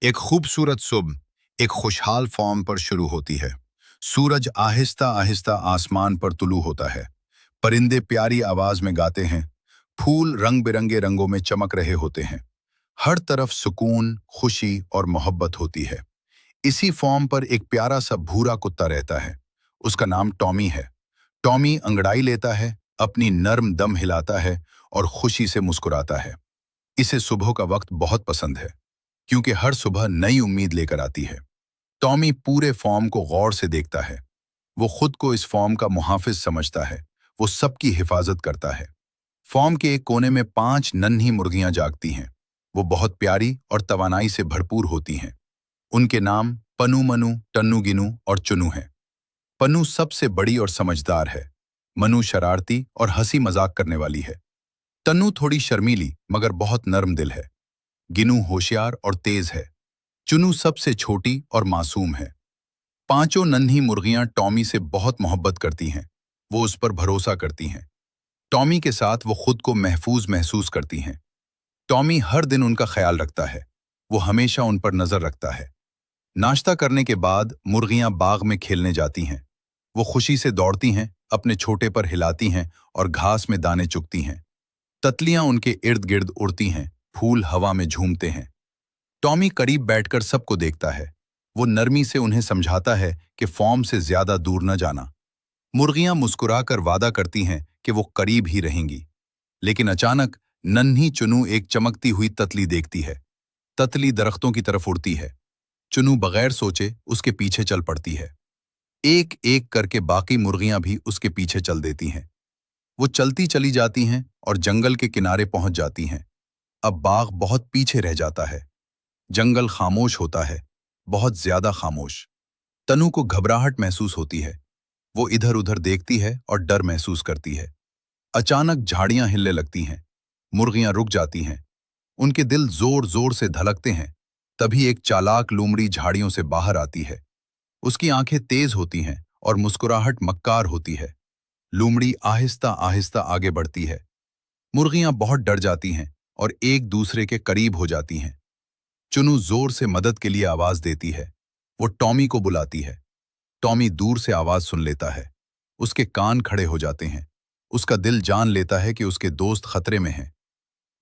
एक खूबसूरत सुबह एक खुशहाल फॉर्म पर शुरू होती है। सूरज आहिस्ता आहिस्ता आसमान पर तुलू होता है। परिंदे प्यारी आवाज में गाते हैं। फूल रंग बिरंगे रंगों में चमक रहे होते हैं। हर तरफ सुकून, खुशी और मोहब्बत होती है। इसी फॉर्म पर एक प्यारा सा भूरा कुत्ता रहता है। उसका नाम टॉमी है। टॉमी अंगड़ाई लेता है, अपनी नर्म दम हिलाता है और खुशी से मुस्कुराता है। इसे सुबह का वक्त बहुत पसंद है, क्योंकि हर सुबह नई उम्मीद लेकर आती है। टॉमी पूरे फॉर्म को गौर से देखता है। वो खुद को इस फॉर्म का मुहाफिज समझता है। वो सबकी हिफाजत करता है। फॉर्म के एक कोने में 5 नन्ही मुर्गियां जागती हैं। वो बहुत प्यारी और तवानाई से भरपूर होती हैं। उनके नाम पनू मनू, टन्नू गिनू और चुनू हैं। पनू सबसे बड़ी और समझदार है। मनू शरारती और हंसी मजाक करने वाली है। तन्नू थोड़ी शर्मीली मगर बहुत नर्म दिल है। गिनू होशियार और तेज है। चुनू सबसे छोटी और मासूम है। पांचों नन्ही मुर्गियां टॉमी से बहुत मोहब्बत करती हैं। वो उस पर भरोसा करती हैं। टॉमी के साथ वो खुद को महफूज महसूस करती हैं। टॉमी हर दिन उनका ख्याल रखता है। वो हमेशा उन पर नजर रखता है। नाश्ता करने के बाद मुर्गियां बाग में खेलने जाती हैं। वो खुशी से दौड़ती हैं, अपने छोटे पर हिलाती हैं और घास में दाने चुगती हैं। तितलियां उनके इर्द गिर्द उड़ती हैं, फूल हवा में झूमते हैं। टॉमी करीब बैठकर सबको देखता है। वो नरमी से उन्हें समझाता है कि फॉर्म से ज्यादा दूर न जाना। मुर्गियां मुस्कुराकर वादा करती हैं कि वो करीब ही रहेंगी। लेकिन अचानक नन्ही चुनू एक चमकती हुई ततली देखती है। ततली दरख्तों की तरफ उड़ती है। चुनू बगैर सोचे उसके पीछे चल पड़ती है। एक एक करके बाकी मुर्गियां भी उसके पीछे चल देती हैं। वो चलती चली जाती हैं और जंगल के किनारे पहुंच जाती हैं। अब बाग बहुत पीछे रह जाता है। जंगल खामोश होता है, बहुत ज्यादा खामोश। तनु को घबराहट महसूस होती है। वो इधर उधर देखती है और डर महसूस करती है। अचानक झाड़ियां हिलने लगती हैं। मुर्गियां रुक जाती हैं। उनके दिल जोर जोर से धड़कते हैं। तभी एक चालाक लोमड़ी झाड़ियों से बाहर आती है। उसकी आंखें तेज होती हैं और मुस्कुराहट मक्कार होती है। लोमड़ी आहिस्ता आहिस्ता आगे बढ़ती है। मुर्गियां बहुत डर जाती हैं और एक दूसरे के करीब हो जाती हैं। चुनू जोर से मदद के लिए आवाज देती है। वो टॉमी को बुलाती है। टॉमी दूर से आवाज सुन लेता है। उसके कान खड़े हो जाते हैं। उसका दिल जान लेता है कि उसके दोस्त खतरे में हैं।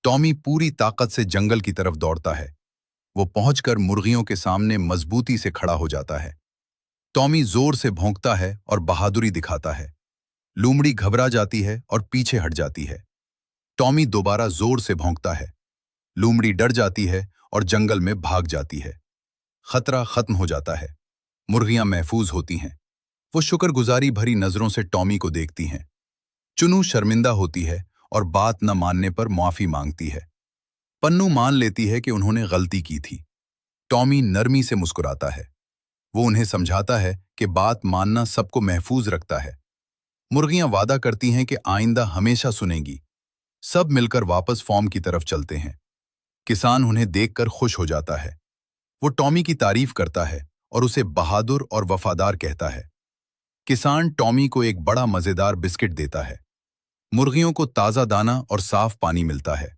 टॉमी पूरी ताकत से जंगल की तरफ दौड़ता है। वो पहुंचकर मुर्गियों के सामने मजबूती से खड़ा हो जाता है। टॉमी जोर से भौंकता है और बहादुरी दिखाता है। लोमड़ी घबरा जाती है और पीछे हट जाती है। टॉमी दोबारा जोर से भौंकता है। लोमड़ी डर जाती है और जंगल में भाग जाती है। खतरा खत्म हो जाता है। मुर्गियां महफूज होती हैं। वो शुक्रगुजारी भरी नजरों से टॉमी को देखती हैं। चुनू शर्मिंदा होती है और बात न मानने पर माफी मांगती है। पन्नू मान लेती है कि उन्होंने गलती की थी। टॉमी नरमी से मुस्कुराता है। वो उन्हें समझाता है कि बात मानना सबको महफूज रखता है। मुर्गियां वादा करती हैं कि आइंदा हमेशा सुनेंगी। सब मिलकर वापस फॉर्म की तरफ चलते हैं। किसान उन्हें देखकर खुश हो जाता है। वो टॉमी की तारीफ करता है और उसे बहादुर और वफादार कहता है। किसान टॉमी को एक बड़ा मजेदार बिस्किट देता है। मुर्गियों को ताज़ा दाना और साफ पानी मिलता है।